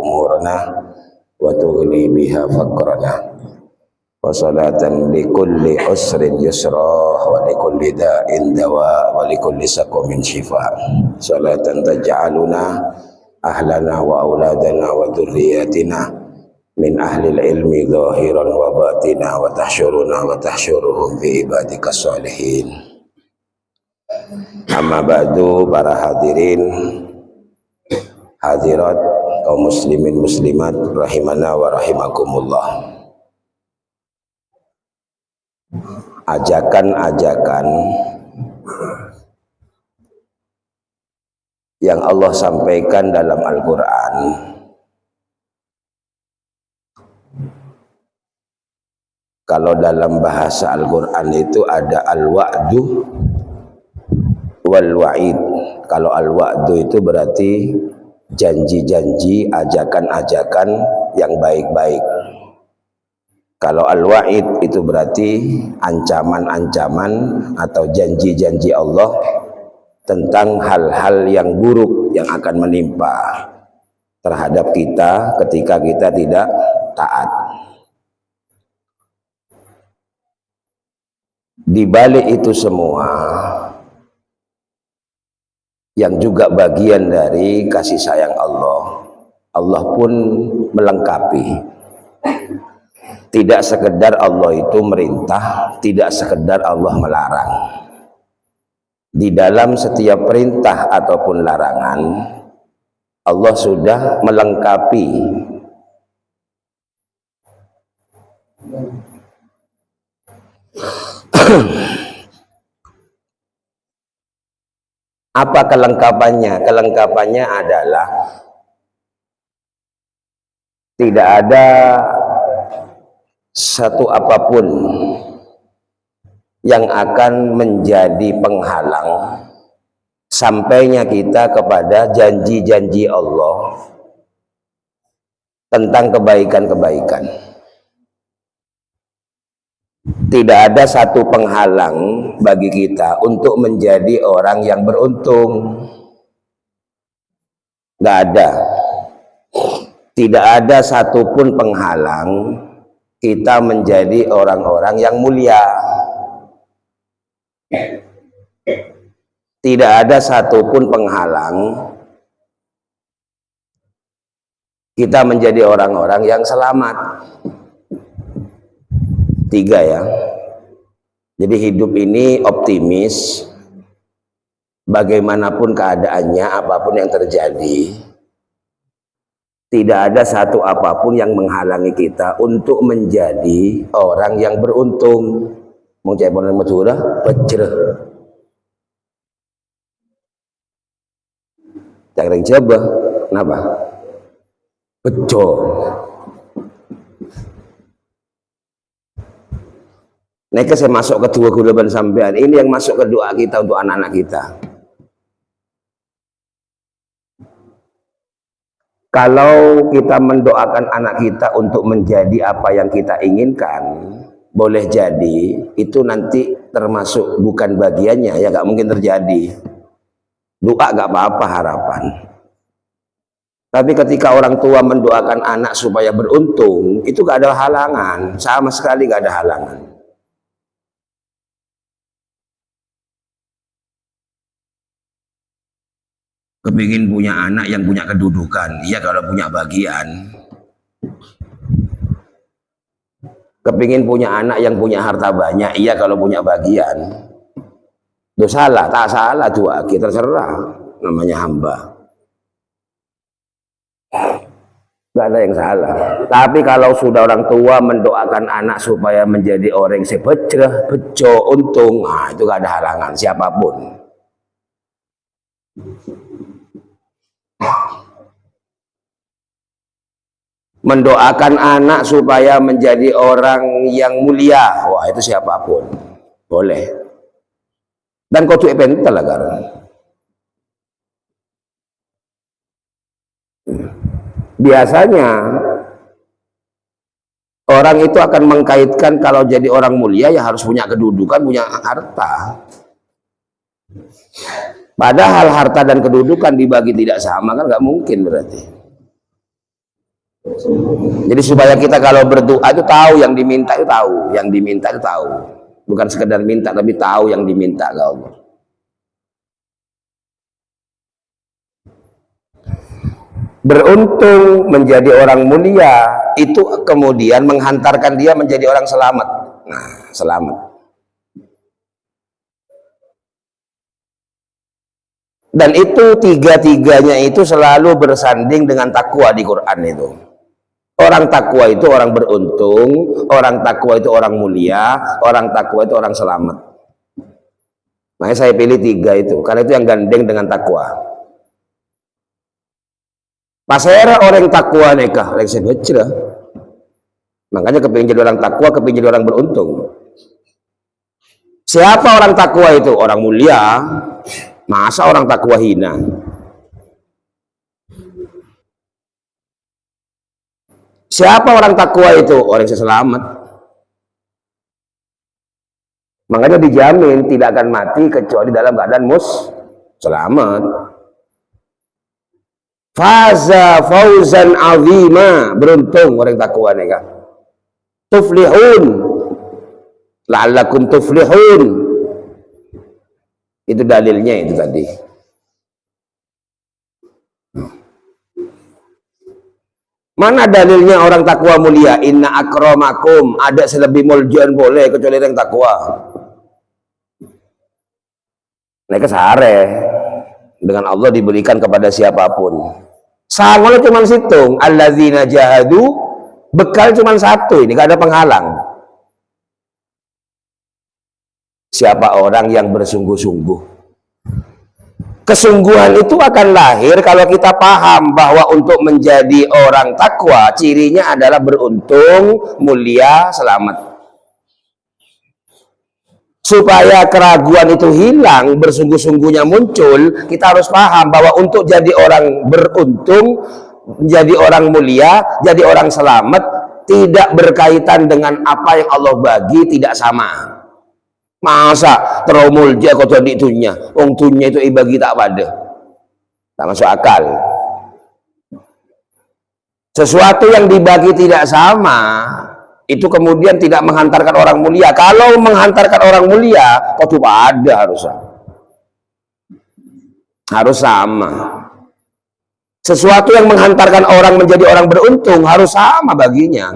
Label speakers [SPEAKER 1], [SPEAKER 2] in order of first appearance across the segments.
[SPEAKER 1] umurana wa tughni biha faqrana wa salatan li kulli usrin yusra wa li kulli da'in dawa wa li kulli saqamin shifa salatan taj'aluna ahlana wa auladana wa dhurriyyatina min ahlil ilmi zahiran wa batina wa tahsyuruna wa tahsyuruhum fi ibadikas salihin. Amma ba'du, para hadirin hadirat kaum muslimin muslimat rahimana wa rahimakumullah. Ajakan-ajakan yang Allah sampaikan dalam Al-Quran kalau dalam bahasa Al-Quran itu ada al-wa'du wal wa'id. Kalau al-wa'du itu berarti janji-janji, ajakan-ajakan yang baik-baik. Kalau al-wa'id itu berarti ancaman-ancaman atau janji-janji Allah tentang hal-hal yang buruk yang akan menimpa terhadap kita ketika kita tidak taat. Di balik itu semua yang juga bagian dari kasih sayang Allah, Allah pun melengkapi. Tidak sekedar Allah itu merintah, tidak sekedar Allah melarang. Di dalam setiap perintah ataupun larangan, Allah sudah melengkapi. Apa kelengkapannya? Kelengkapannya adalah tidak ada satu apapun yang akan menjadi penghalang sampainya kita kepada janji-janji Allah tentang kebaikan-kebaikan. Tidak ada satu penghalang bagi kita untuk menjadi orang yang beruntung. Tidak ada. Tidak ada satupun penghalang kita menjadi orang-orang yang mulia. Tidak ada satupun penghalang kita menjadi orang-orang yang selamat. Tiga ya. Jadi hidup ini optimis, bagaimanapun keadaannya, apapun yang terjadi, tidak ada satu apapun yang menghalangi kita untuk menjadi orang yang beruntung. Mau cek bonan madura, pecreh. Jangan coba, kenapa? Bejo. Nek saya masuk ke dua gulaban sampean, ini yang masuk ke doa kita untuk anak-anak kita. Kalau kita mendoakan anak kita untuk menjadi apa yang kita inginkan, boleh jadi itu nanti termasuk bukan bagiannya, ya gak mungkin terjadi. Doa gak apa-apa harapan. Tapi ketika orang tua mendoakan anak supaya beruntung, itu gak ada halangan, sama sekali gak ada halangan. Kepingin punya anak yang punya kedudukan, iya kalau punya bagian. Kepingin punya anak yang punya harta banyak, iya kalau punya bagian. Itu salah, tak salah doa kita terserah, namanya hamba. Gak ada yang salah. Tapi kalau sudah orang tua mendoakan anak supaya menjadi orang yang sebecreh, bejo, untung, nah itu gak ada halangan siapapun. Mendoakan anak supaya menjadi orang yang mulia, wah itu siapapun boleh. Dan kudu pentel agar biasanya orang itu akan mengkaitkan kalau jadi orang mulia ya harus punya kedudukan, punya harta. Padahal harta dan kedudukan dibagi tidak sama kan nggak mungkin berarti. Jadi supaya kita kalau berdoa itu tahu yang diminta itu tahu, yang diminta itu tahu. Bukan sekedar minta tapi tahu yang diminta ke Allah. Beruntung menjadi orang mulia itu kemudian menghantarkan dia menjadi orang selamat. Nah, selamat. Dan itu tiga-tiganya itu selalu bersanding dengan takwa di Quran itu. Orang takwa itu orang beruntung, orang takwa itu orang mulia, orang takwa itu orang selamat. Makanya saya pilih tiga itu, karena itu yang gandeng dengan takwa. Pasera orang takwa nikah, lagi saya baca. Makanya kepingin jadi orang takwa, kepingin jadi orang beruntung. Siapa orang takwa itu? Orang mulia. Masa orang takwa hina? Siapa orang takwa itu? Orang yang selamat. Makanya dijamin tidak akan mati kecuali dalam keadaan selamat. Faza fauzan azima, beruntung orang takwa nikah. Tuflihun, la'allakum tuflihun. Itu dalilnya itu tadi. Mana dalilnya orang takwa mulia? Inna akramakum, ada selebih muljian boleh kecuali orang takwa. Mereka sehare dengan Allah diberikan kepada siapapun. Sanggolnya cuma situng, alladzina jahadu, bekal cuma satu, ini gak ada penghalang. Siapa orang yang bersungguh-sungguh. Kesungguhan itu akan lahir kalau kita paham bahwa untuk menjadi orang takwa, cirinya adalah beruntung, mulia, selamat. Supaya keraguan itu hilang, bersungguh-sungguhnya muncul, kita harus paham bahwa untuk jadi orang beruntung, jadi orang mulia, jadi orang selamat, tidak berkaitan dengan apa yang Allah bagi, tidak sama. Masa teromulja kau jadi itunya, wong tunya itu ibagi tak pada, tak masuk akal. Sesuatu yang dibagi tidak sama, itu kemudian tidak menghantarkan orang mulia. Kalau menghantarkan orang mulia, kau tuh pada harus sama. Sesuatu yang menghantarkan orang menjadi orang beruntung harus sama baginya.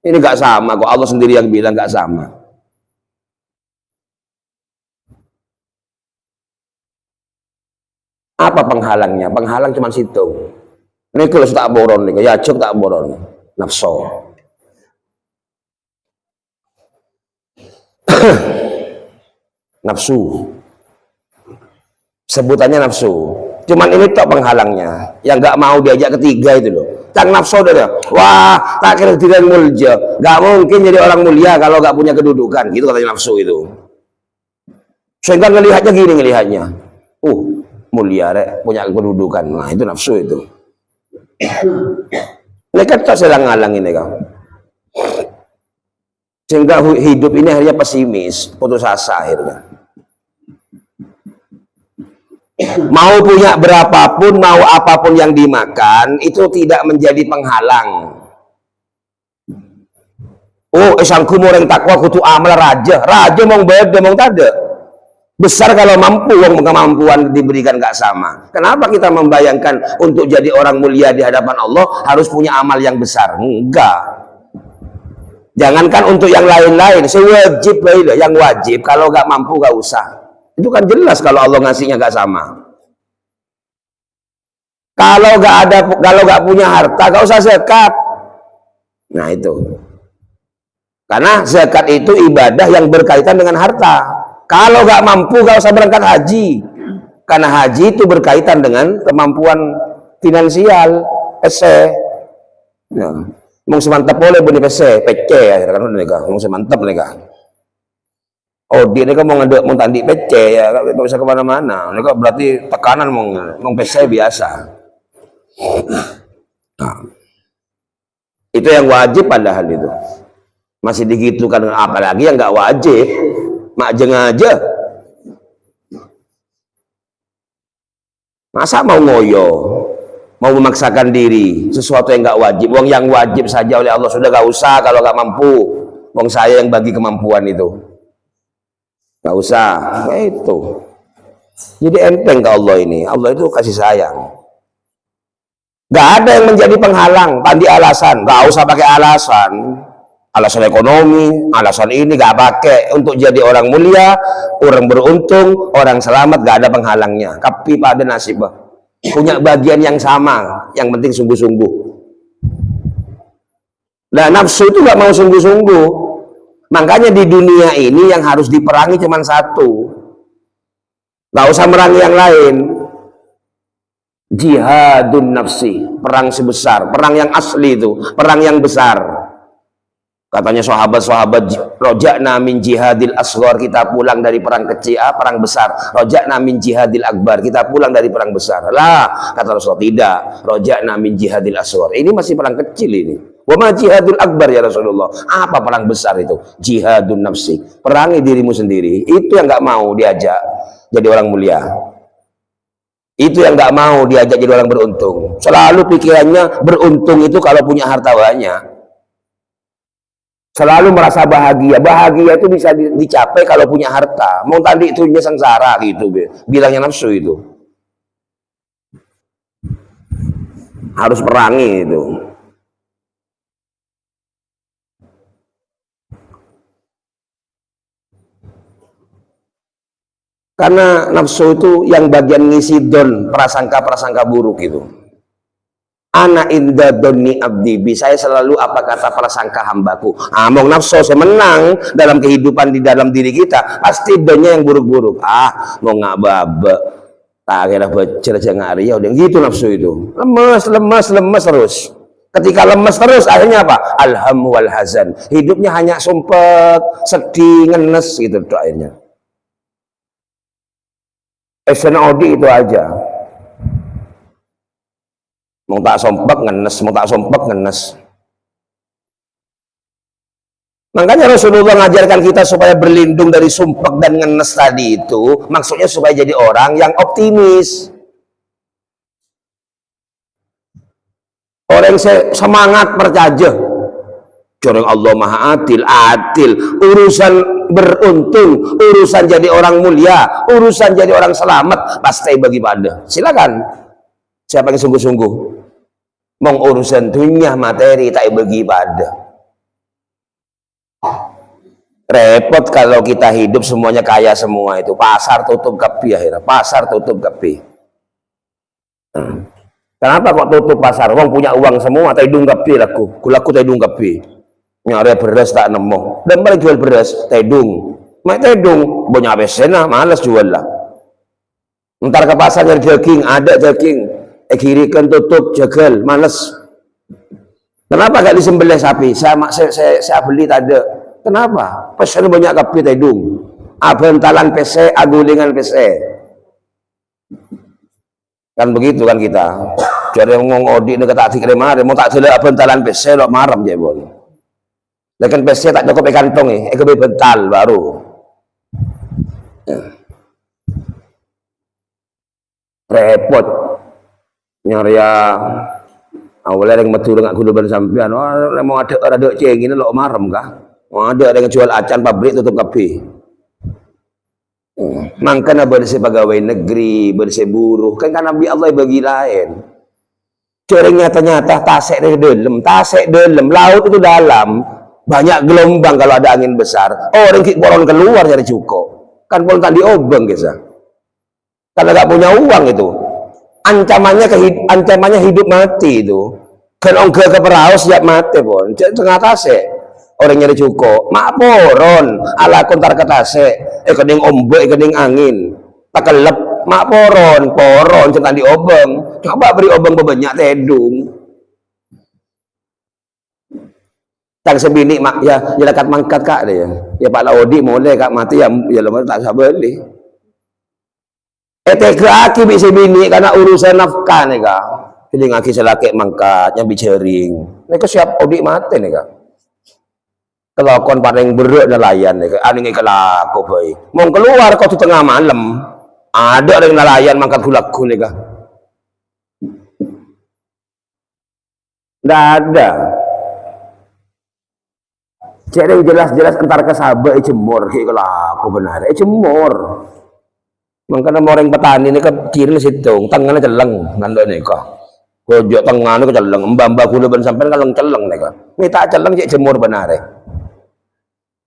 [SPEAKER 1] Ini gak sama kok, Allah sendiri yang bilang gak sama. Apa penghalangnya? Penghalang cuma situ. Ini kalau tak boron nih, ya cok tak boron, nafsu. Nafsu. Sebutannya nafsu. Cuman ini tak penghalangnya. Yang nggak mau diajak ketiga itu loh. Tang nafsu dia. Wah, tak kira tidak mulja. Nggak mungkin jadi orang mulia kalau nggak punya kedudukan. Gitu katanya nafsu itu. Sehingga ngelihatnya gini ngelihatnya. Mulia rek, punya kedudukan. Nah, itu nafsu itu. Mereka tak sedang ngalang ini kau. Sehingga hidup ini akhirnya pesimis, putus asa akhirnya. Mau punya berapapun, mau apapun yang dimakan, itu tidak menjadi penghalang. Esangku orang takwa kutu amal raja mau beda, mau tada. Besar kalau mampu, kemampuan diberikan gak sama. Kenapa kita membayangkan untuk jadi orang mulia di hadapan Allah harus punya amal yang besar? Enggak. Jangankan untuk yang lain-lain, sewajib yang wajib. Kalau gak mampu gak usah. Itu kan jelas kalau Allah ngasihnya gak sama. Kalau gak punya harta gak usah zakat. Nah itu. Karena zakat itu ibadah yang berkaitan dengan harta. Kalau gak mampu gak usah berangkat haji, karena haji itu berkaitan dengan kemampuan finansial. Ya. Mau semantap boleh bunyi PC ya kan udah mau semantap mereka. Dia mau ngedek mau tandi PC ya, gak bisa kemana-mana. Mereka berarti tekanan mau PC biasa. Nah, itu yang wajib padahal itu masih digitukan, apalagi yang nggak wajib. Makjeng aja. Masa mau ngoyo? mau memaksakan diri sesuatu yang nggak wajib. Wong yang wajib saja oleh Allah sudah nggak usah kalau nggak mampu. Wong saya yang bagi kemampuan itu nggak usah. Nah, itu jadi enteng ke Allah ini. Allah itu kasih sayang. Nggak ada yang menjadi penghalang, tadi alasan. Nggak usah pakai alasan. Alasan ekonomi, alasan ini nggak pakai. Untuk jadi orang mulia, orang beruntung, orang selamat, nggak ada penghalangnya. Tapi pada nasibah punya bagian yang sama, yang penting sungguh-sungguh. Nah, nafsu itu nggak mau sungguh-sungguh. Makanya di dunia ini yang harus diperangi cuma satu. Nggak usah merangi yang lain. Jihadun nafsi, perang sebesar, perang yang asli itu, perang yang besar. Katanya sahabat-sahabat, roja'na min jihadil asghar, kita pulang dari perang kecil, perang besar. Roja'na min jihadil akbar, kita pulang dari perang besar. Lah, kata Rasulullah, tidak. Roja'na min jihadil asghar. Ini masih perang kecil ini. Wa ma jihadul akbar ya Rasulullah. Apa perang besar itu? Jihadun nafsi. Perangi dirimu sendiri. Itu yang nggak mau diajak jadi orang mulia. Itu yang nggak mau diajak jadi orang beruntung. Selalu pikirannya beruntung itu kalau punya harta banyak. Selalu merasa bahagia. Bahagia itu bisa dicapai kalau punya harta. Mau tadi itu sengsara gitu. Bilangnya nafsu itu. Harus perangi itu. Karena nafsu itu yang bagian ngisi don, prasangka-prasangka buruk itu. Ana inda doni abdi bi, saya selalu apa kata prasangka hambaku. Among nafsu saya menang dalam kehidupan di dalam diri kita, pasti donnya yang buruk-buruk. Mau nggak babe, tak kira becer jangan ya udah gitu nafsu itu. Lemes terus. Ketika lemes terus akhirnya apa? Alham wal hazan. Hidupnya hanya sumpek, sedih, ngenes gitu tuh akhirnya. Odi itu aja. Mau tak sompek ngenes. Makanya Rasulullah mengajarkan kita supaya berlindung dari sumpek dan ngenes tadi itu, maksudnya supaya jadi orang yang optimis. Orang yang semangat percaya. Jorong Allah Maha Adil. Urusan beruntung, urusan jadi orang mulia, urusan jadi orang selamat, pasti bagi pada. Silakan. Siapa yang sungguh-sungguh mau urusan dunia materi tak bagi pada. Repot kalau kita hidup semuanya kaya semua itu. Pasar tutup kapi akhirnya. Pasar tutup kapi. Kenapa kok tutup pasar? Wong punya uang semua, tak hidung kapi laku. Kulaku tak hidung kapi. Nyari beras tak nemu. Dan balik jual beras, tak hidung. Mak tak hidung, banyak besena, malas jual lah. Ntar ke pasar nyari daging, ada daging. Kirikan tutup, jagal, malas. Kenapa gak disembelih sapi? Saya beli tak ada. Kenapa? Pesan banyak kapi tak hidung. Abentalan PC, agulingan PC. Kan begitu kan kita. Jadi ngomong odi dekat tak dikira mari, mau tak jelas abentalan PC lo maram je bon. Lekan PC tak cukup kantong ke bental baru. Repot. Nyari ya awalnya yang metu dengan gula sampean. Mau ada ceng ini lo maram kah? Mau ada yang jual acan pabrik tutup kafe. Makanya bersih pegawai negeri, bersih buruh. Kan Nabi Allah bagi lain. Corengnya ternyata tasek dalam, laut itu dalam. Banyak gelombang kalau ada angin besar. Orang koron keluar dari cukup. Kan pun tadi obeng kisah. Karena gak punya uang itu. Ancamannya hidup mati itu. Kan ongke ke perahu siap mati pun. Tengah tasek. Orang nyari cukup. Mak poron. Ala kontar ke tasek. Kening ombek, kening angin. Tak kelep. Mak poron. Jangan di obeng. Coba beri obeng bebanyak tedung. Tang sebini mak ya dekat mangkat kak dia. Ya Pak Laudi mulai kak mati ya lemah tak sabar beli. Tega aki bisa bini karena urusan nafkah nih kak. Pilih ngaki selaki mangkat yang bicering. Mereka siap audit mati nih kak. Kelakon paling berat nelayan nih kak. Ani kelaku boy. Mau keluar kau tuh tengah malam. Ada orang nelayan mangkat gulaku nih kak. Nggak ada. Jadi jelas-jelas entar kesabak jemur kalau aku benar. Jemur. Mangkana orang petani ini ke kiri situng, tengahnya celeng ngandone nika. Pojok tengahnya ke celeng, mbak-mbak kula ben sampean kaleng celeng nika. Minta celeng cek jemur benar.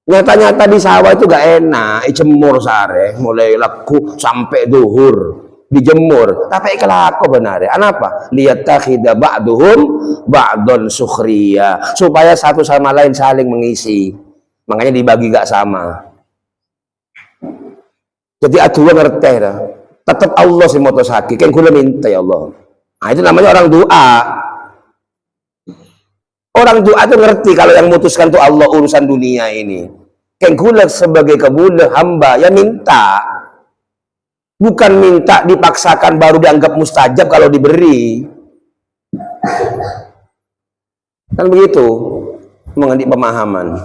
[SPEAKER 1] Nyata-nyata di sawah itu gak enak, jemur sare, mulai laku sampai duhur dijemur. Tapi kelaku benar. Kenapa? Lihat takhida ba'duhum ba'dun sukhriya, supaya satu sama lain saling mengisi. Makanya dibagi gak sama. Jadi aduan ngerti dah. Tetap Allah sih motos haki. Kan kula minta ya Allah. Nah, itu namanya orang doa. Orang doa itu ngerti kalau yang memutuskan itu Allah urusan dunia ini. Kan kula sebagai kabul hamba ya minta. Bukan minta dipaksakan baru dianggap mustajab kalau diberi. Kan begitu mengenai pemahaman.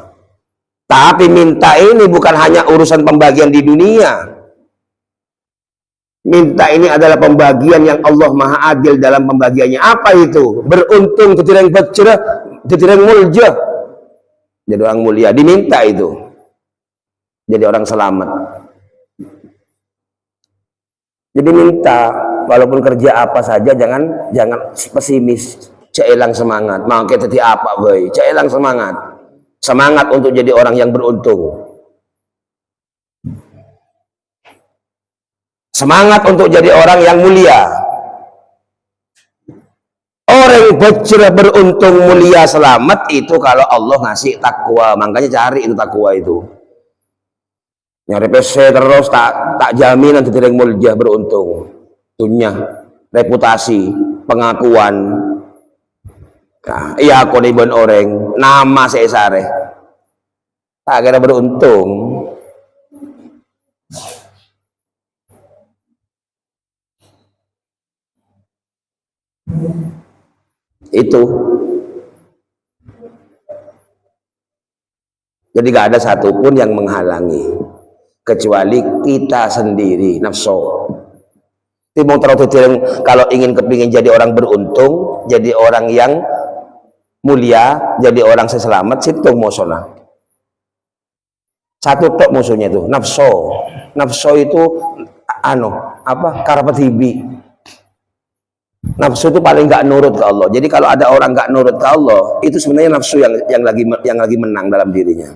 [SPEAKER 1] Tapi minta ini bukan hanya urusan pembagian di dunia. Minta ini adalah pembagian yang Allah Maha Adil dalam pembagiannya. Apa itu? Beruntung ketireng bacra, ketireng mulja. Jadi orang mulia diminta itu. Jadi orang selamat. Jadi minta, walaupun kerja apa saja jangan pesimis, ceelang semangat. Mau kita jadi apa, boy? Ceelang semangat. Semangat untuk jadi orang yang beruntung. Semangat untuk jadi orang yang mulia. Orang beruntung mulia selamat itu kalau Allah ngasih takwa. Makanya cari itu takwa itu. Nyari PC terus tak jaminan tidak mulia beruntung. Dunia, reputasi, pengakuan. Nah, iya aku ibon orang nama saya sare. Tak kira beruntung. Itu jadi gak ada satupun yang menghalangi kecuali kita sendiri nafsu. Timung terus kalau kepingin jadi orang beruntung, jadi orang yang mulia, jadi orang selamat, situng musuhnya. Satu tok musuhnya itu nafsu. Nafsu itu karpet hibi. Nafsu itu paling nggak nurut ke Allah. Jadi kalau ada orang nggak nurut ke Allah, itu sebenarnya nafsu yang lagi menang dalam dirinya.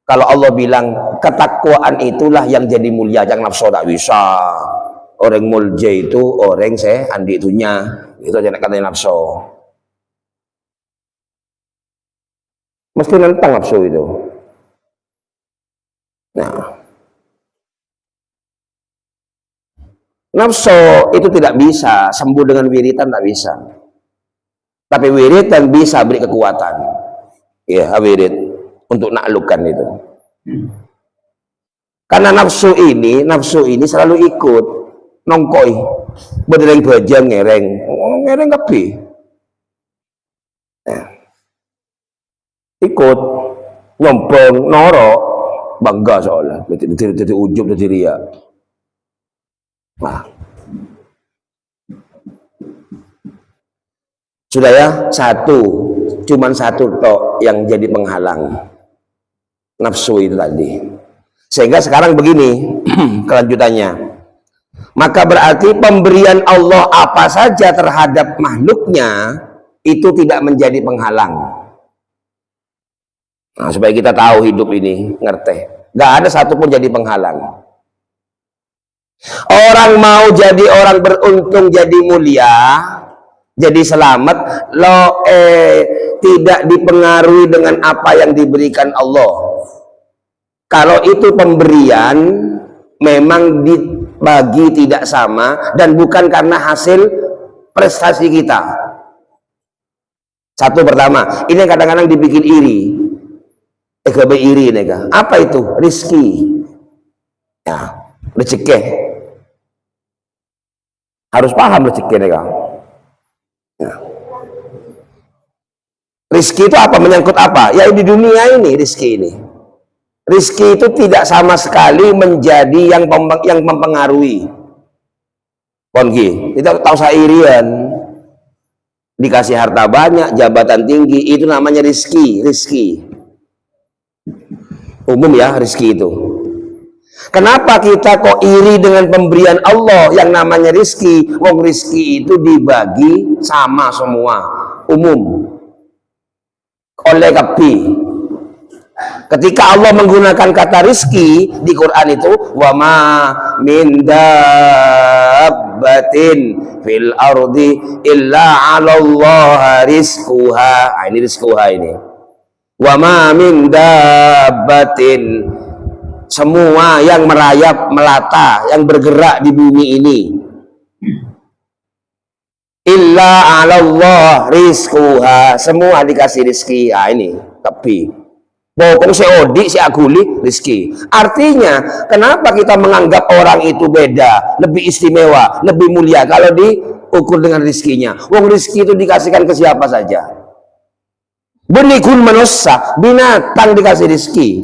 [SPEAKER 1] Kalau Allah bilang ketakwaan itulah yang jadi mulia, jangan nafsu tak bisa. Orang mulja itu orang andi itunya, itu jangan katanya nafsu. Mesti nentang nafsu itu. Nah. Nafsu itu tidak bisa sembuh dengan wiritan, tak bisa. Tapi wiritan bisa beri kekuatan. Ya, wirid untuk naklukkan itu. Karena nafsu ini selalu ikut nongkoi, berdereng bajang ngereng kapi. Ya. Ikut nyompong norok bangga soalnya, jadi ujub jadi ria. Nah. Sudah ya, cuman satu tok yang jadi penghalang nafsu itu tadi. Sehingga sekarang begini kelanjutannya. Maka berarti pemberian Allah apa saja terhadap makhluknya itu tidak menjadi penghalang. Nah, supaya kita tahu hidup ini, ngerti. Gak ada satupun jadi penghalang. Orang mau jadi orang beruntung, jadi mulia, jadi selamat, tidak dipengaruhi dengan apa yang diberikan Allah. Kalau itu pemberian memang dibagi tidak sama dan bukan karena hasil prestasi kita. Satu pertama, ini kadang-kadang dibikin iri. Iri nega. Apa itu? Rizki. Ya, rezeki. Harus paham rezeki nega. Ya. Rizki itu apa? Menyangkut apa? Ya di dunia ini rizki ini. Rizki itu tidak sama sekali menjadi yang mempengaruhi. Kongi, kita tahu sairian. dikasih harta banyak, jabatan tinggi, itu namanya rizki. Umum ya rizki itu. Kenapa kita kok iri dengan pemberian Allah yang namanya rizki? Wong rizki itu dibagi sama semua, umum, oleh kapi. Ketika Allah menggunakan kata rizki di Quran itu, wa ma min dabbatin fil ardi illa 'ala Allah rizquha. Ini rizquha ini. Wa ma min dabbatin, semua yang merayap melata, yang bergerak di bumi ini, illa 'ala Allah rizquha, semua dikasih rizki. Ini tapi pokoknya si Odi, si Aguli, rizki. Artinya, kenapa kita menganggap orang itu beda, lebih istimewa, lebih mulia kalau diukur dengan rizkinya? Wong rizki itu dikasihkan ke siapa saja. Benikun manusia, binatang dikasih rizki.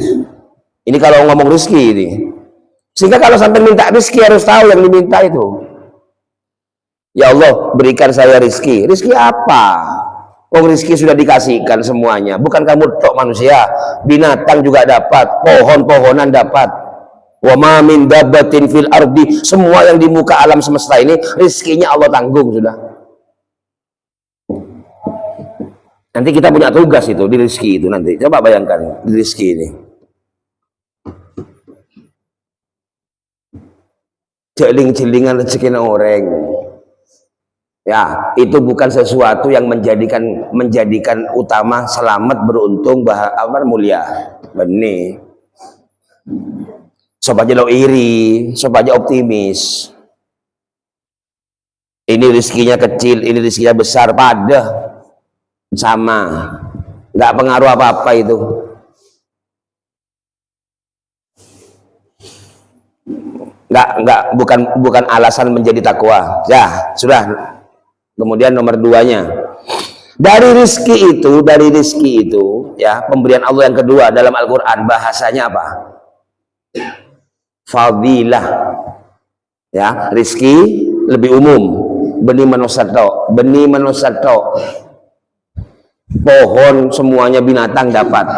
[SPEAKER 1] Ini kalau ngomong rizki ini. Sehingga kalau sampai minta rizki harus tahu yang diminta itu. Ya Allah, berikan saya rizki. Rizki apa? Oh, rizki sudah dikasihkan semuanya. Bukan kamu tok manusia, binatang juga dapat, pohon-pohonan dapat. Wa ma min dabbatin fil ardi, semua yang di muka alam semesta ini rizkinya Allah tanggung sudah. Nanti kita punya tugas itu di rizki itu nanti. Coba bayangkan di rizki ini. Celing-celingan rezeki orang. Ya, itu bukan sesuatu yang menjadikan utama, selamat, beruntung, mulia. Benih. Sob aja lo iri, sob aja optimis. Ini rezekinya kecil, ini rezekinya besar, pada sama. Nggak pengaruh apa-apa itu. Bukan alasan menjadi takwa. Ya, sudah. Kemudian nomor duanya, dari rizki itu, ya, pemberian Allah yang kedua dalam Al-Quran bahasanya apa? Fadilah. Ya, rizki lebih umum. Benih manusato, pohon semuanya, binatang dapat.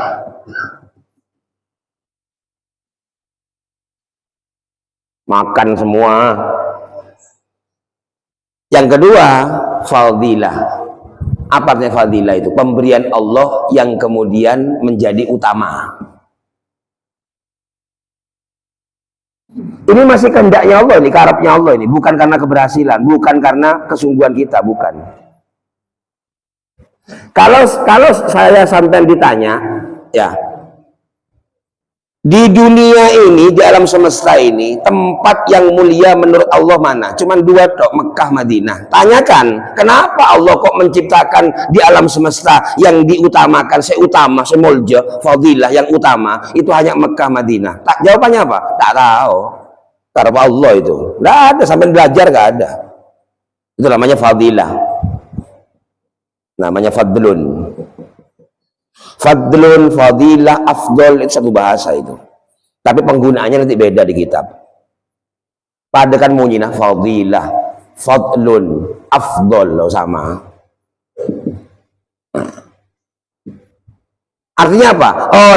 [SPEAKER 1] Makan semua. Yang kedua, fadilah. Apa artinya fadilah itu? Pemberian Allah yang kemudian menjadi utama. Ini masih kehendaknya Allah, ini karepnya Allah ini, bukan karena keberhasilan, bukan karena kesungguhan kita, bukan. Kalau saya sampai ditanya, ya, di dunia ini, di alam semesta ini, tempat yang mulia menurut Allah mana? Cuman dua tok, Mekah, Madinah. Tanyakan, kenapa Allah kok menciptakan di alam semesta yang diutamakan, seutama, semolja, fadilah yang utama, itu hanya Mekah, Madinah. Tak, jawabannya apa? Tak tahu. Karena Allah itu. Nggak ada, sampai belajar nggak ada. Itu namanya fadilah. Namanya fadlun. Fadlun, fadilah, afdol, itu satu bahasa itu. Tapi penggunaannya nanti beda di kitab. Pada kan munyilah fadilah, fadlun, afdol, sama. Artinya apa?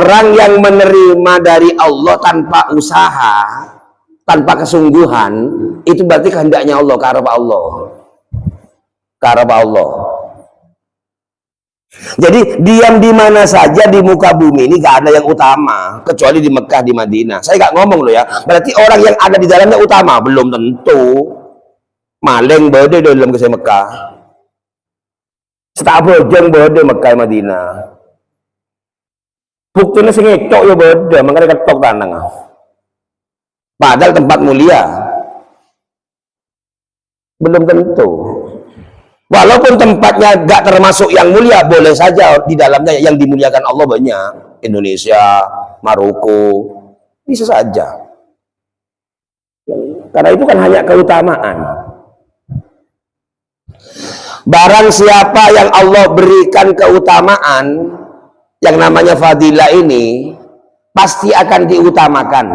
[SPEAKER 1] Orang yang menerima dari Allah tanpa usaha, tanpa kesungguhan, itu berarti kehendaknya Allah, karep Allah. Karep Allah. Jadi diam di mana saja di muka bumi ini gak ada yang utama kecuali di Mekah, di Madinah. Saya gak ngomong loh ya. Berarti orang yang ada di dalamnya utama, belum tentu. Maling bode dalam ke Mekah. Setak bojong bode Mekah, Madinah. Buktinya sing ngecok ya bode, makanya ketok tanang. Padahal tempat mulia. Belum tentu. Walaupun tempatnya gak termasuk yang mulia, boleh saja di dalamnya yang dimuliakan Allah banyak. Indonesia, Maroko, bisa saja. Karena itu kan hanya keutamaan. Barang siapa yang Allah berikan keutamaan, yang namanya fadilah ini, pasti akan diutamakan.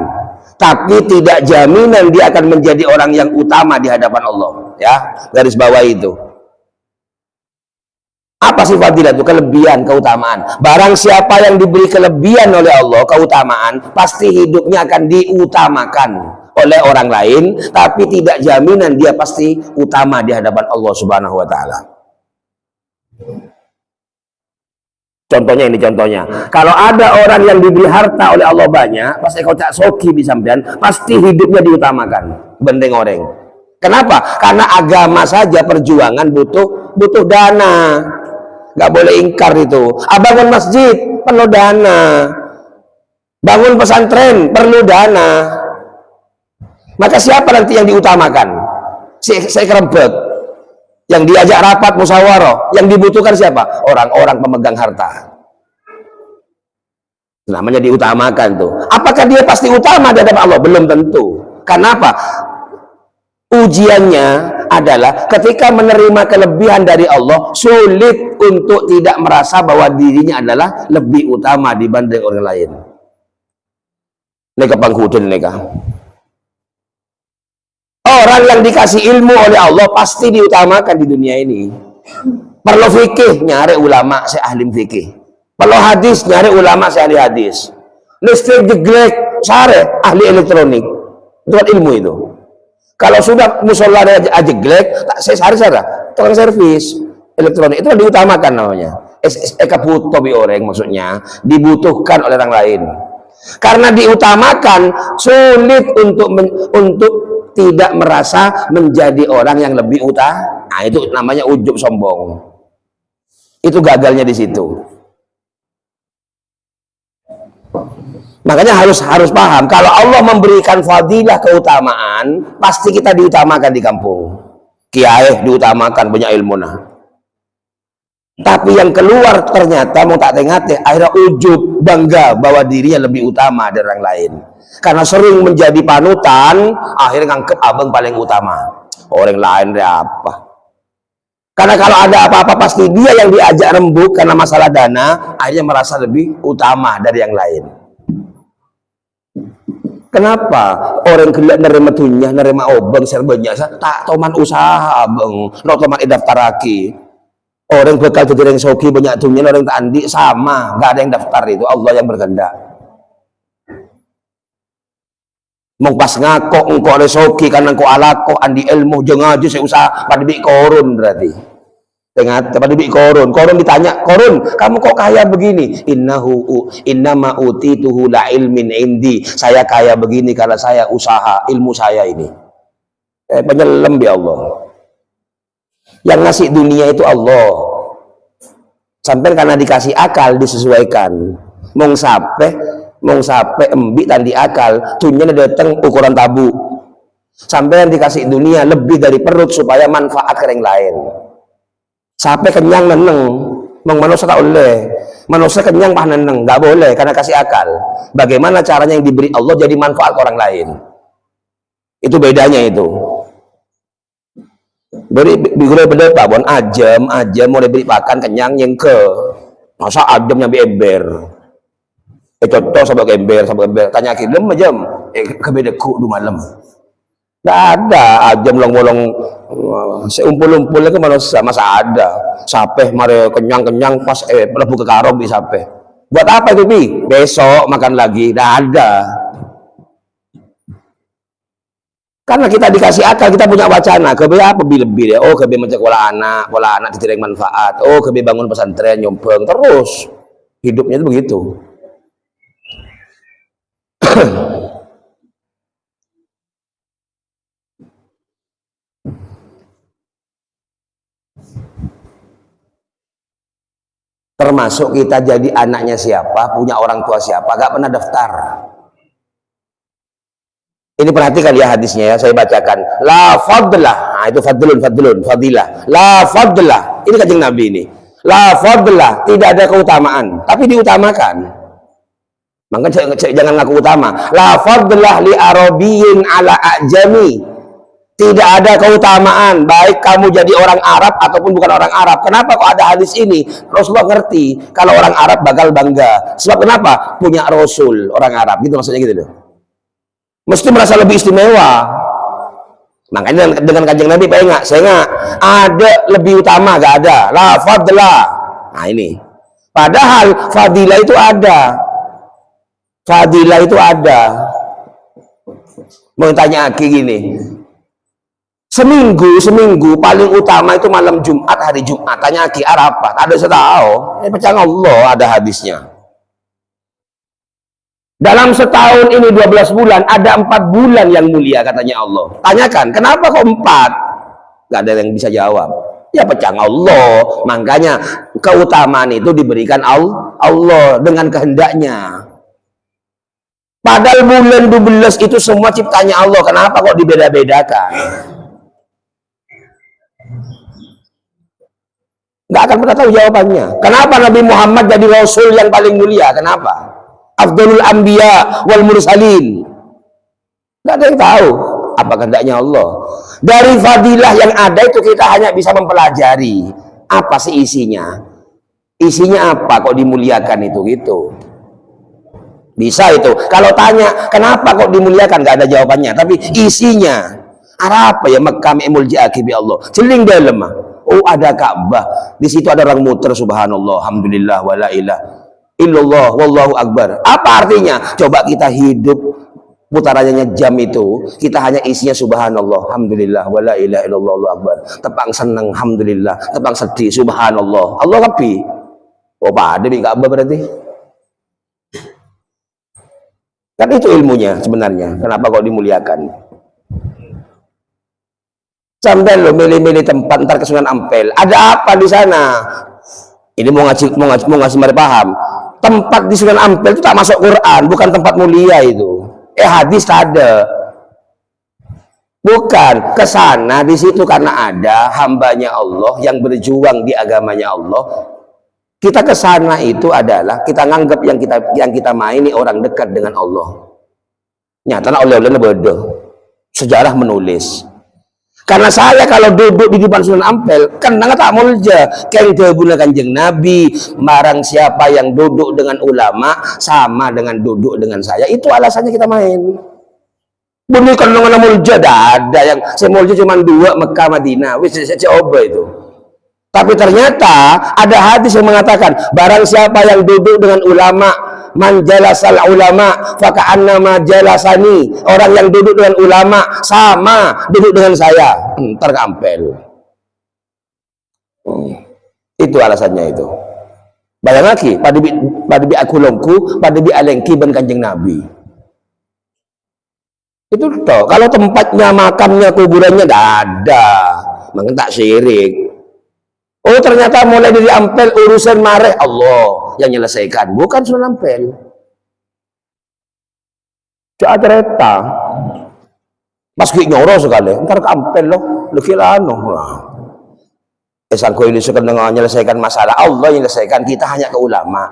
[SPEAKER 1] Tapi tidak jaminan dia akan menjadi orang yang utama di hadapan Allah. Ya, garis bawah itu. Apa sih fadilah itu? Kelebihan, keutamaan. Barang siapa yang diberi kelebihan oleh Allah, keutamaan, pasti hidupnya akan diutamakan oleh orang lain, tapi tidak jaminan dia pasti utama di hadapan Allah Subhanahu wa taala. Contohnya ini contohnya. Kalau ada orang yang diberi harta oleh Allah banyak, pasti kau cak soki di sampean, pasti hidupnya diutamakan, benteng orang. Kenapa? Karena agama saja perjuangan butuh dana. Nggak boleh ingkar itu. Bangun masjid perlu dana, bangun pesantren perlu dana. Maka siapa nanti yang diutamakan? Saya kerebek. Yang diajak rapat musyawarah, yang dibutuhkan siapa? Orang-orang pemegang harta. Namanya diutamakan tuh. Apakah dia pasti utama di hadapan Allah? Belum tentu. Kenapa? Ujiannya adalah ketika menerima kelebihan dari Allah, sulit untuk tidak merasa bahwa dirinya adalah lebih utama dibanding orang lain. Neka panghudun neka. Orang yang dikasih ilmu oleh Allah pasti diutamakan di dunia ini. Perlu fikih, nyari ulama saya ahli fikih. Perlu hadis, nyari ulama saya ahli hadis. Listrik jeglek, sare ahli elektronik. Itu kan ilmu itu. Kalau sudah musola aja jeglek, saya sehari-hari tukang servis elektronik itu kan diutamakan namanya. Eka butuh orang maksudnya dibutuhkan oleh orang lain. Karena diutamakan, sulit untuk tidak merasa menjadi orang yang lebih utama. Nah, itu namanya ujub sombong. Itu gagalnya di situ. Makanya harus paham, kalau Allah memberikan fadilah keutamaan, pasti kita diutamakan di kampung. Kiai diutamakan, banyak ilmu nah. Tapi yang keluar ternyata mau tak tengah akhirnya ujub, bangga bahwa dirinya lebih utama dari orang lain. Karena sering menjadi panutan, akhirnya nganggep abang paling utama. Orang lain dia apa? Karena kalau ada apa-apa pasti dia yang diajak rembuk karena masalah dana, akhirnya merasa lebih utama dari yang lain. Kenapa orang gelak nerima dunia, nerima obeng serbanya, tak toman usaha abang, no toman daftar lagi. Orang bakal jadi yang soki banyak dunia, orang tak andi sama, nggak ada yang daftar itu, Allah yang berkehendak. Mau pas ngakok engkau ada soki karena engkau alako andi ilmu jangan aja saya usaha pada bi korun berarti. Ingat, pada bi korun ditanya, korun kamu kok kaya begini? Innama utituhu la ilmin indi. Saya kaya begini karena saya usaha ilmu saya ini. Penyelam ya Allah. Yang ngasih dunia itu Allah. Sampai karena dikasih akal disesuaikan. Mong sape embi tandi akal, dunia datang ukuran tabu. Sampai dikasih dunia lebih dari perut supaya manfaat ke yang lain. Sampai kenyang neneng, mong manusia tak boleh. Manusia kenyang pah neneng, nggak boleh karena kasih akal. Bagaimana caranya yang diberi Allah jadi manfaat ke orang lain? Itu bedanya itu. Beri bigure beda pak, bon ajem mau diberi pakan kenyang yang ke masa ajem nyambi ember. Contoh sama ember, tanya kilem ajem, kebedeku du malam. Nggak ada ajem long-long seumpul-umpul ke manusia masa ada. Sapeh mare kenyang pas lebu ke karong di sapeh. Buat apa itu bi? Besok makan lagi, nggak ada. Karena kita dikasih akal, kita punya wacana. Kebe apa lebih ya? Oh, kebe mencekolah anak diterima manfaat. Oh, kebe bangun pesantren nyompeng terus. Hidupnya itu begitu. Termasuk kita jadi anaknya siapa, punya orang tua siapa, gak pernah daftar. Ini perhatikan ya hadisnya ya, saya bacakan. La fadlah, nah itu fadilah. La fadlah, ini kanjeng Nabi ini. La fadlah, tidak ada keutamaan, tapi diutamakan. Maka jangan ngaku utama. La fadlah li arabiyyin ala ajami. Tidak ada keutamaan, baik kamu jadi orang Arab ataupun bukan orang Arab. Kenapa kok ada hadis ini? Rasulullah ngerti, kalau orang Arab bakal bangga. Sebab kenapa? Punya Rasul, orang Arab. Gitu maksudnya gitu loh. Mesti merasa lebih istimewa. Makanya dengan kanjeng Nabi pengen nggak? Saya nggak ada lebih utama, nggak ada. La fadla. Nah ini. Padahal fadilah itu ada. Fadilah itu ada. Mau tanya Aki gini. Seminggu paling utama itu malam Jumat, hari Jumat. Tanya Aki Arafat. Ada saya tahu. Percaya Allah ada hadisnya. Dalam setahun ini 12 bulan, ada 4 bulan yang mulia katanya Allah. Tanyakan, kenapa kok 4? Gak ada yang bisa jawab. Ya pecah Allah. Makanya keutamaan itu diberikan Allah dengan kehendaknya. Padahal bulan 12 itu semua ciptanya Allah. Kenapa kok dibeda-bedakan? Gak akan pernah tahu jawabannya. Kenapa Nabi Muhammad jadi Rasul yang paling mulia? Kenapa? Afdalul anbiya wal mursalin. Tidak ada yang tahu apa kehendaknya Allah. Dari fadilah yang ada itu kita hanya bisa mempelajari apa sih isinya. Isinya apa kok dimuliakan itu gitu. Bisa itu. Kalau tanya kenapa kok dimuliakan nggak ada jawabannya. Tapi isinya apa ya Makkah mi'mul ja'aki bi Allah. Celing dalam. Oh ada Ka'bah. Di situ ada orang muter subhanallah, alhamdulillah wala ilah illallah wallahu akbar. Apa artinya? Coba kita hidup putarannya jam itu, kita hanya isinya subhanallah, alhamdulillah wala ilaha illallah wallahu akbar. Tepang seneng alhamdulillah, tepang sedih subhanallah. Allah kapi. Oh pada di Ka'bah berarti. Kan itu ilmunya sebenarnya. Kenapa kok dimuliakan? Sampai lo milih-milih tempat ntar ke Sunan Ampel. Ada apa di sana? Ini mau ngasih mari paham. Tempat di Sunan Ampel itu tak masuk Quran, bukan tempat mulia itu. Hadis tak ada. Bukan ke sana di situ karena ada hambanya Allah yang berjuang di agamanya Allah. Kita ke sana itu adalah kita nganggap yang kita maini orang dekat dengan Allah. Nyatanya oleh-olehnya bodoh. Sejarah menulis. Karena saya kalau duduk di depan Sunan Ampel, kan tak mulja, keng debuna kanjeng Nabi, marang siapa yang duduk dengan ulama sama dengan duduk dengan saya, itu alasannya kita main. Bunyi kan dengan mulja, ada yang saya mulja cuma 2 Mekah Madinah, wis saya coba itu. Tapi ternyata ada hadis yang mengatakan, barang siapa yang duduk dengan ulama, man jalasal ulama faka'annama jalasani, orang yang duduk dengan ulama sama duduk dengan saya. Ntar Ampel. Itu alasannya itu. Bayang lagi pada bi aku longku, pada bi alengki ben kanjeng Nabi. Itu toh. Kalau tempatnya makamnya kuburannya tidak ada, mungkin tak syirik. Oh ternyata mulai dari Ampel urusan mareh Allah yang menyelesaikan, bukan Sunan Ampel. Cak kereta, pas nyoro sekali, ntar ke Ampel loh, lekilano lah. Sangko ini suka dengan menyelesaikan masalah Allah yang menyelesaikan, kita hanya ke ulama.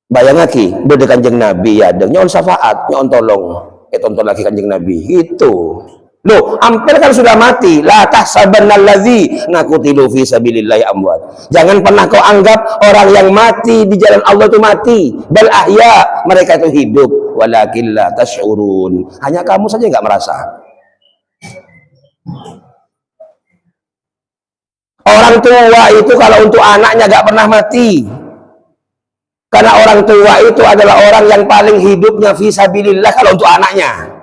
[SPEAKER 1] Bayang lagi, beda kanjeng Nabi ya, nyon syafaat, nyon tolong, tonton lagi kanjeng Nabi, gitu. Loh, Ampel kan sudah mati. La tahsabannallazi naqutilu fi sabilillahi amwat. Jangan pernah kau anggap orang yang mati di jalan Allah itu mati. Bal ahya, mereka itu hidup. Walakin la tash'urun. Hanya kamu saja nggak merasa. Orang tua itu kalau untuk anaknya nggak pernah mati. Karena orang tua itu adalah orang yang paling hidupnya fi sabilillah kalau untuk anaknya.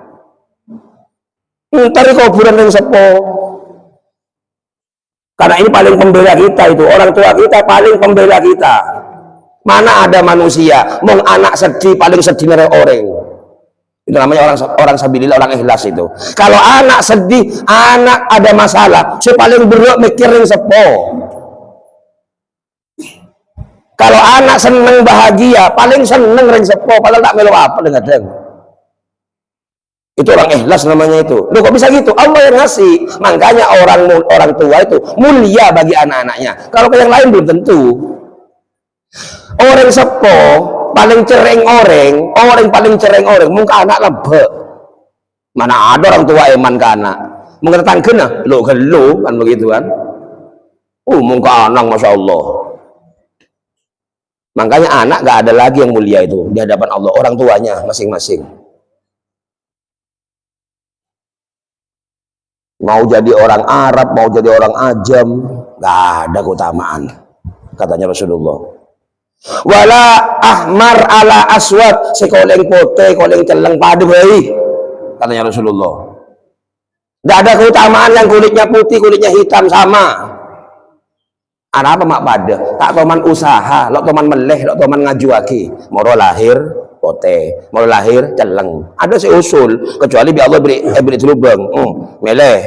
[SPEAKER 1] Ntar kuburan yang sepo. Karena ini paling pembela kita itu. Orang tua kita paling pembela kita. Mana ada manusia mau anak sedih paling sedih dari orang. Itu namanya orang sabilillah, orang ikhlas itu. Kalau anak sedih, anak ada masalah, saya paling berat mikirin sepo. Kalau anak seneng bahagia, paling seneng ring sepo, padahal tak melu apa dengan itu orang ikhlas namanya itu. Loh kok bisa gitu? Allah yang ngasih. Makanya orang tua itu mulia bagi anak-anaknya. Kalau ke yang lain belum tentu. Orang sepo paling cereng orang paling cereng orang mungkin anak lebih. Mana ada orang tua eman ke anak. Mengerti kena, lo gelo kan begitu kan? Mungkin anak masya Allah. Makanya anak gak ada lagi yang mulia itu di hadapan Allah. Orang tuanya masing-masing. mau jadi orang Arab, mau jadi orang Ajam, nggak ada keutamaan, katanya Rasulullah. Wala ahmar ala aswad, sekoleng pote, koleng celeng padu bayi, katanya Rasulullah. Nggak ada keutamaan yang kulitnya putih, kulitnya hitam sama. Ada apa mak pada? Tak toman usaha, lo toman meleh, lo toman ngajuaki. Moro lahir pote, moro lahir celeng. Ada seusul, kecuali bi Allah beri lubang. Meleh,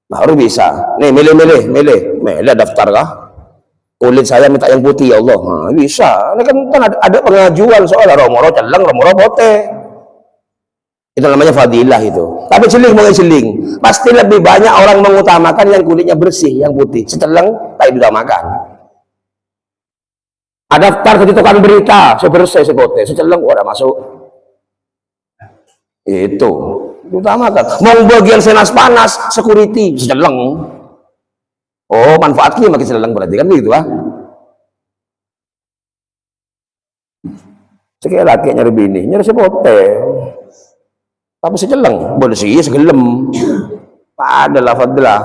[SPEAKER 1] baru bisa. Nih meleh daftar kah? Kulit saya minta yang putih ya Allah. Nah, bisa. Ini kan ada pengajuan soal moro celeng, moro pote. Itu namanya fadilah itu. Tapi seling mau seling, pasti lebih banyak orang mengutamakan yang kulitnya bersih, yang putih. Seceleng tak diutamakan. Ada daftar ke tukang berita, sebersih sekote, seceleng udah masuk. Itu diutamakan. Mau bagian senas panas, security, seceleng. Oh, manfaatnya makin seceleng berarti kan begitu ah. Sekali laki nyari bini, nyari sekote. Tapi seceleng, boleh sih segelem. Adalah fadlah.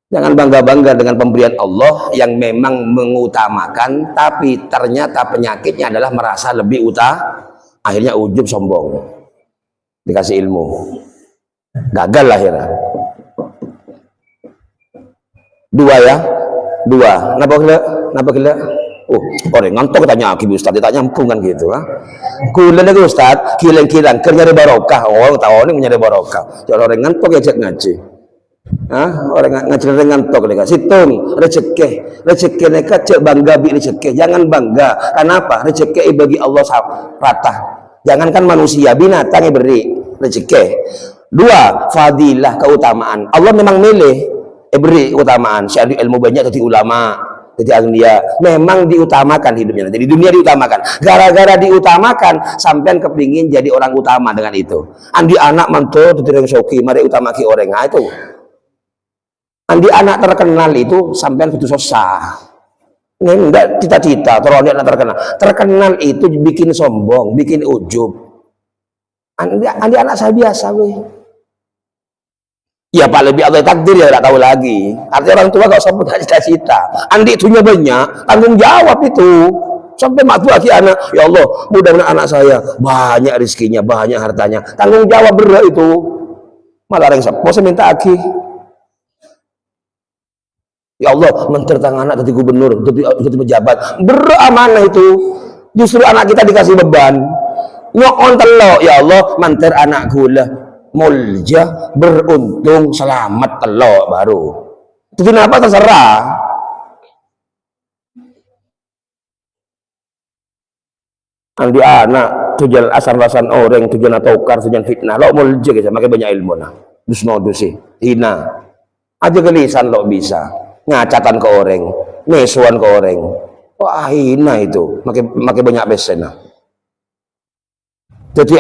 [SPEAKER 1] Jangan bangga-bangga dengan pemberian Allah yang memang mengutamakan, tapi ternyata penyakitnya adalah merasa lebih akhirnya ujub sombong. Dikasih ilmu, gagal akhirnya. Dua. Napa gila? Orang ngantuk tanya aki Ustaz, tak nyambung kan gitu ah. Kulen itu Ustaz, kilang-kilang nyari barokah. Oh, tahu ini nyari barokah. Kalau orang ngantuk ya cek ngaji. Orang ngaji ngantuk mereka. Situng rezeki mereka cek bangga bi rezeki. Jangan bangga. Kenapa? Rezeki bagi Allah rata. Jangankan manusia, binatang yang beri rezeki. Dua, fadilah, keutamaan. Allah memang milih beri keutamaan. Syari ilmu banyak jadi ulama. Jadi agnia memang diutamakan hidupnya nanti di dunia diutamakan, gara-gara diutamakan sampean kepingin jadi orang utama dengan itu. Andi anak mantu tutireng soki mari utamaki orang itu. Andi anak terkenal itu sampean kudu susah. Ini enggak cita-cita terus anak terkenal itu bikin sombong, bikin ujub. Andi anak saya biasa weh. Ya Pak, lebih Allah takdir ya, tidak tahu lagi. Artinya orang tua gak usah punya cita-cita. Andi itunya banyak, tanggung jawab itu. Sampai mak tua anak, ya Allah, mudah-mudahan anak saya banyak rezekinya, banyak hartanya. Tanggung jawab berat itu. Malah orang mau saya minta aki. Ya Allah, mentertang anak jadi gubernur, jadi pejabat. Berat amanah itu. Justru anak kita dikasih beban. Nyokon telok, ya Allah, manter anak gula. Mulja beruntung selamat telok baru itu kenapa terserah. Andi anak tujuan asal-asalan orang tujuan ataukar tujuan fitnah lo mulja gitu makanya banyak ilmu nah dusnodusi hina aja gelisan lo bisa ngacatan ke orang mesuan ke orang wah hina itu makin banyak besen nah. Jadi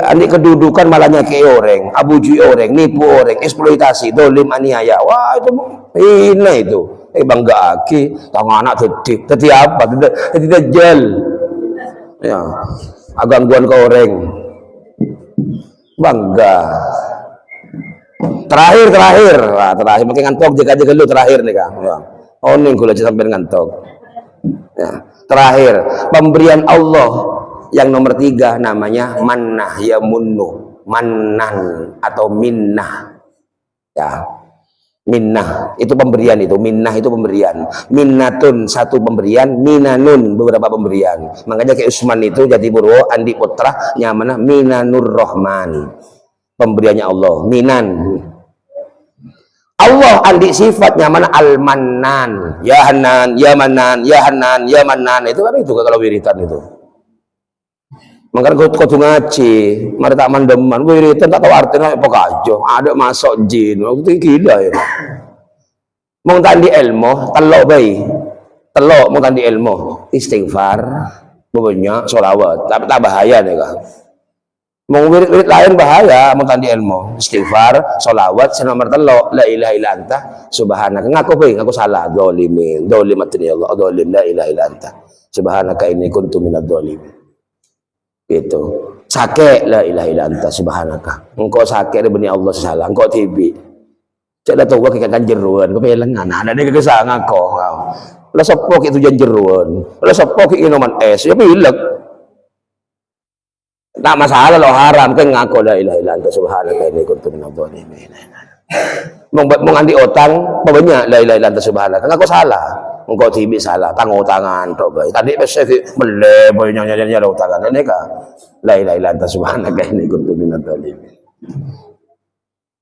[SPEAKER 1] andi kedudukan malah nyaki orang, abuji orang, nipu orang, eksploitasi, dolim, aniaya. Wah itu hina itu. Bangga aki, tangan anak jadi apa? Jadi dajjal. Ya, gangguan ke orang. Bangga. Terakhir. Wah, terakhir makin ngantuk jaga dulu terakhir nih kak. Ya. Oh nih gula sampai ngantuk. Ya, terakhir pemberian Allah. Yang nomor 3 namanya mannah ya munnu, mannan atau minnah. Ya. Minnah itu pemberian itu, minnah itu pemberian. Minnatun satu pemberian, minanun beberapa pemberian. Makanya kayak Usman itu jadi Purwo Andi Putra nyamana Minanur Rahman. Pemberiannya Allah, minan. Allah andi sifatnya mana al-mannan, ya Hanan, ya Manan, ya Hanan, ya Manan. Itu kan itu kalau wiritan itu. Makanya kau ngaji, mari tak mandeman, wiritan tak tahu artinya apa kajo, ada masuk jin, itu gila ya. Mau tandi ilmu, telok mau tandi ilmu, istighfar, banyak sholawat, tapi tak bahaya nih kan. Mau wirid lain bahaya, mau tandi ilmu, istighfar, sholawat, senomor telok, la ilaha illa anta, subhanaka, ngaku salah, dolimatin ya Allah, dolim la ilaha illa anta, subhanaka inni kuntu minadz dzalimin. Gitu. Sakit la ilaha illa anta subhanaka. Engkau sakit demi Allah salah. Engkau tibi. Cak dah tahu ke kan jeruan, kau pelangan. Ada dia kesang aku. Lah sopo itu jan jeruan. Lah sopo minuman es. Ya pilek. Tak masalah lo haram kan ngaku la ilaha illa anta subhanaka inni kuntu minadh dhalimin. Mau nganti otang, banyak la ilaha illa anta subhanaka. Ngaku salah. Engkau tibi salah, tangan tok bae. Tadi pesen mele boy nyanyi-nyanyi lo tangan ini ka. La ilaha illa anta subhanaka inni kuntu minadh dhalimin.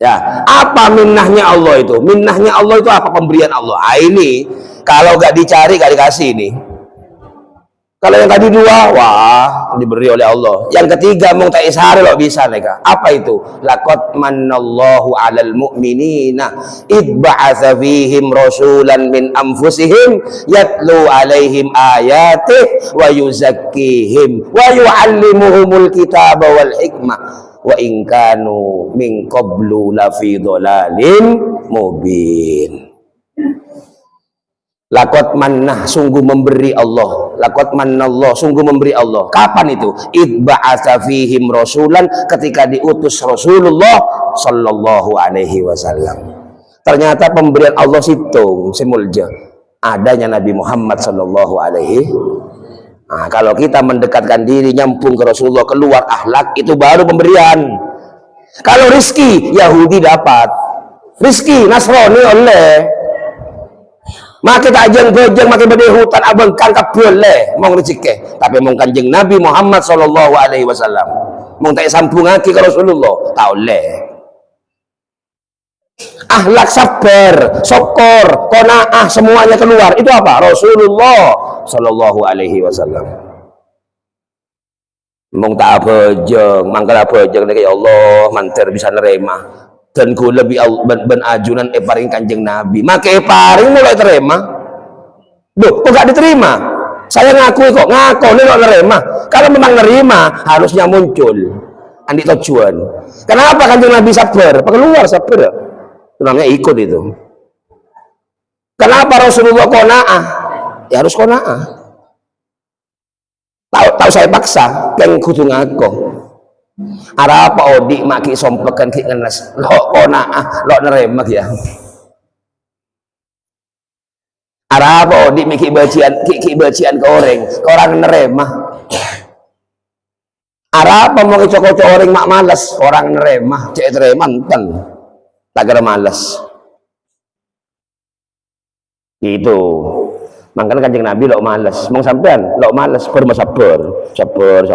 [SPEAKER 1] Ya, apa minnahnya Allah itu? Minnahnya Allah itu apa? Pemberian Allah. Ini kalau gak dicari gak dikasih ini. Kalau yang tadi dua, wah diberi oleh Allah. Yang ketiga mau tak ishari loh bisa mereka. Apa itu? Laqad manallahu 'alal mu'minina id ba'atsa fihim rasulan min anfusihim yatlu 'alaihim ayatihi wa yuzakkihim wa yu'allimuhumul kitaba wal hikmah wa in kanu min qablu lafi dhalalin mubin. Laqad mannah, sungguh memberi Allah. Laqad mannallah, sungguh memberi Allah. Kapan itu? Id ba'atsa fihim rasulan, ketika diutus Rasulullah sallallahu alaihi wasallam. Ternyata pemberian Allah situng simulja adanya Nabi Muhammad sallallahu alaihi. Nah, kalau kita mendekatkan diri nyambung ke Rasulullah, keluar akhlak, itu baru pemberian. Kalau rizki Yahudi dapat, rizki Nasrani oleh. Maka tak ajeng-bejeng makin bede hutan abang kan boleh mau rezeki, tapi mau kanjeng Nabi Muhammad sallallahu alaihi wasallam mau tak sambung lagi ke Rasulullah tak boleh. Akhlak sabar, syukur, qanaah semuanya keluar. Itu apa? Rasulullah sallallahu alaihi wasallam. Mau tak bejeng, mangkal bejeng ya Allah, mantir bisa nerima. Dan ku lebih ben ajunan paring kanjeng Nabi, maka paring mulai terima. Duh, kok gak diterima? Saya ngakui kok, ngaku nih kok nerima. Kalau memang nerima harusnya muncul andi tujuan. Kenapa kanjeng Nabi sabar? Keluar sabar, itu namanya ikut itu. Kenapa Rasulullah qanaah? Ya harus qanaah. Tahu saya paksa, kan kudu ngaku. Ara apa odi maki sompekan ki ngenes lo qanaah lo nerema ya. Ara apa odi miki bacian ki bacian ke orang nerema. Ara apa mau cocok orang mak malas orang nerema cek nerema enten tak kira malas. Itu makanya kanjeng Nabi lo malas, mau sampean lo malas bermasabar, sabar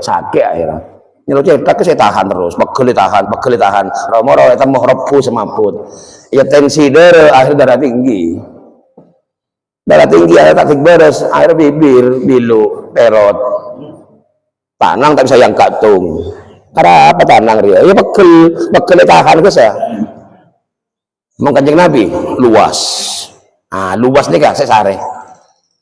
[SPEAKER 1] sakit akhirnya. Nyelo cetak saya tahan terus, pegel tahan. Romoro eta mau rebu semaput. Ya tensi akhir darah tinggi. Akhir tak beres, akhir bibir, bilu, perot. Tanang tak bisa yang katung. Karena apa tanang dia? Ya pegel tahan ke saya. Mau kanjeng Nabi luas. Ah, luas nih kak, saya sare.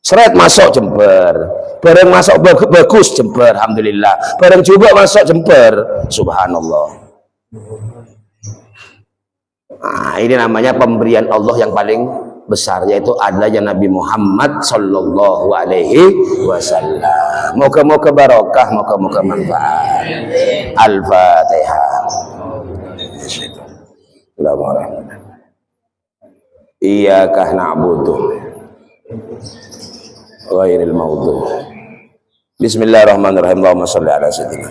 [SPEAKER 1] Seret masuk Jember, bareng masuk bagus Jember, alhamdulillah. Bareng coba masuk Jember, subhanallah. Nah, ini namanya pemberian Allah yang paling besar, yaitu adanya Nabi Muhammad sallallahu alaihi wasallam. Moga-moga barokah, moga-moga manfaat. Al-Fatihah. Iyyaka na'budu ghairil maghdubi. Bismillahirrahmanirrahim. Allahumma shalli ala sayyidina.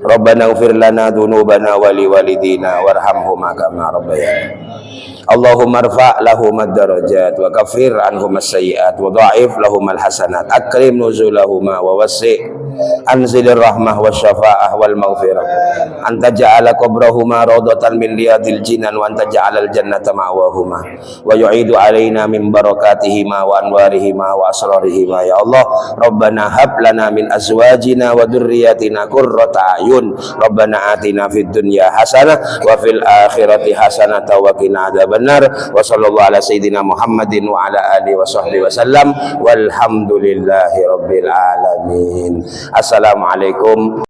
[SPEAKER 1] Rabbana ighfir lana dzunubana wa liwalidina warhamhuma kama rabbayana. Allahumma rfa' lahum ad-darajat wa kaffir anhum as-sayyi'at wa dha'if lahum al-hasanat. Akrim nuzulahuma wa wasi' anzilir rahmah wa syafa'ah wal maghfirah. Anta ja'ala qabrahuma rawdatan min riyadil jinan wa anta ja'alal jannata ma'wahuma wa yu'idu alaina min barakatihima wa anwarihima wa asrarihima. Ya Allah, Rabbana hab lana min azwajina wa dhurriyyatina qurrata a'yun. Rabbana atina fid dunya hasanah wa fil akhirati hasanah wa qina adzabannar. Wa sallallahu ala sayyidina Muhammadin wa ala alihi wa sahbihi wasallam walhamdulillahi rabbil alamin. Assalamualaikum.